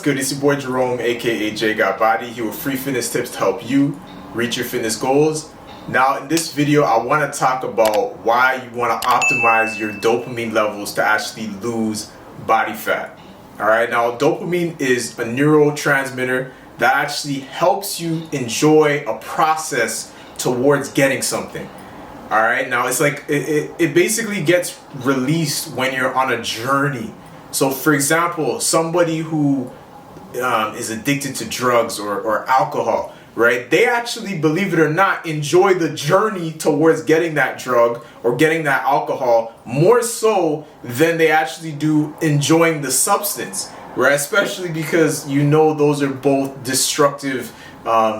good? It's your boy Jerome, aka J Got Body, here with free fitness tips to help you reach your fitness goals. Now in this video, I want to talk about why you want to optimize your dopamine levels to actually lose body fat. Alright, now dopamine is a neurotransmitter that actually helps you enjoy a process towards getting something. Alright, now it's like it basically gets released when you're on a journey. So for example, somebody who is addicted to drugs or alcohol, right? They actually, believe it or not, enjoy the journey towards getting that drug or getting that alcohol more so than they actually do enjoying the substance, right? Especially because you know those are both destructive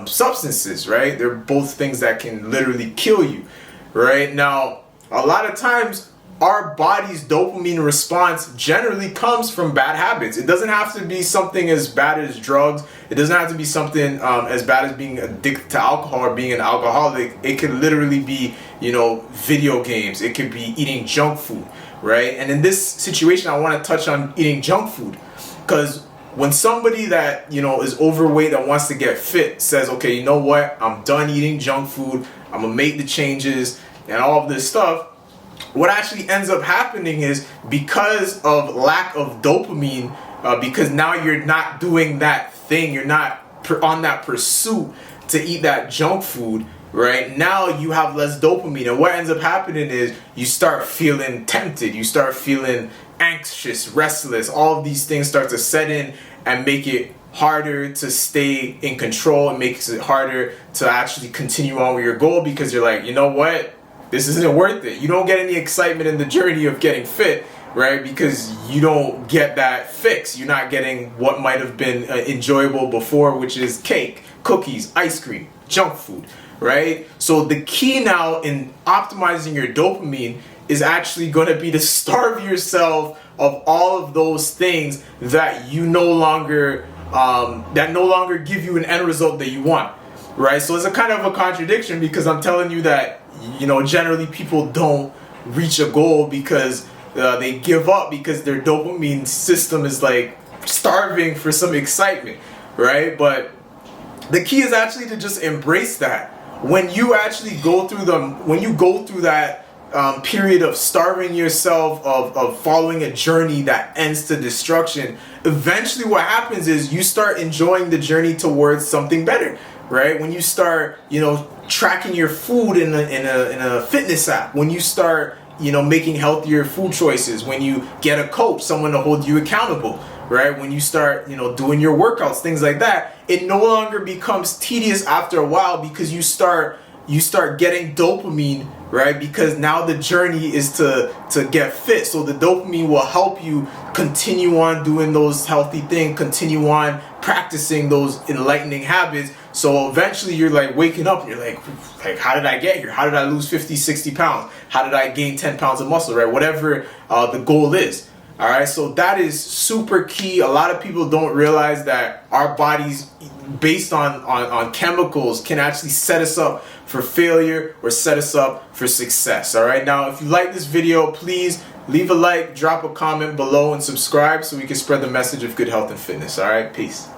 substances, right? They're both things that can literally kill you, right? Now, a lot of times, our body's dopamine response generally comes from bad habits. It doesn't have to be something as bad as drugs. It doesn't have to be something as bad as being addicted to alcohol or being an alcoholic. It could literally be, video games. It could be eating junk food, right? And in this situation, I want to touch on eating junk food, because when somebody that, is overweight that wants to get fit says, okay, you know what? I'm done eating junk food. I'm going to make the changes and all of this stuff. What actually ends up happening is, because of lack of dopamine, because now you're not doing that thing, you're not on that pursuit to eat that junk food, right? Now you have less dopamine, and what ends up happening is you start feeling tempted, you start feeling anxious, restless. All of these things start to set in and make it harder to stay in control. It makes it harder to actually continue on with your goal, because you're like, you know what? This isn't worth it. You don't get any excitement in the journey of getting fit, right? Because you don't get that fix. You're not getting what might have been enjoyable before, which is cake, cookies, ice cream, junk food, right? So the key now in optimizing your dopamine is actually going to be to starve yourself of all of those things that you no longer give you an end result that you want, right? So it's a kind of a contradiction, because I'm telling you that generally people don't reach a goal because they give up because their dopamine system is like starving for some excitement, right? But the key is actually to just embrace that. When you actually go through that period of starving yourself, of following a journey that ends to destruction, eventually what happens is you start enjoying the journey towards something better, right? When you start, tracking your food in a fitness app, when you start, making healthier food choices, when you get a coach, someone to hold you accountable, right? When you start, doing your workouts, things like that, it no longer becomes tedious after a while, because you start getting dopamine, right? Because now the journey is to get fit. So the dopamine will help you continue on doing those healthy things, continue on practicing those enlightening habits. So eventually you're like waking up and you're like, how did I get here? How did I lose 50, 60 pounds? How did I gain 10 pounds of muscle, right? Whatever the goal is. All right, so that is super key. A lot of people don't realize that our bodies, based on chemicals, can actually set us up for failure or set us up for success. All right, now if you like this video, please leave a like, drop a comment below, and subscribe so we can spread the message of good health and fitness. All right, peace.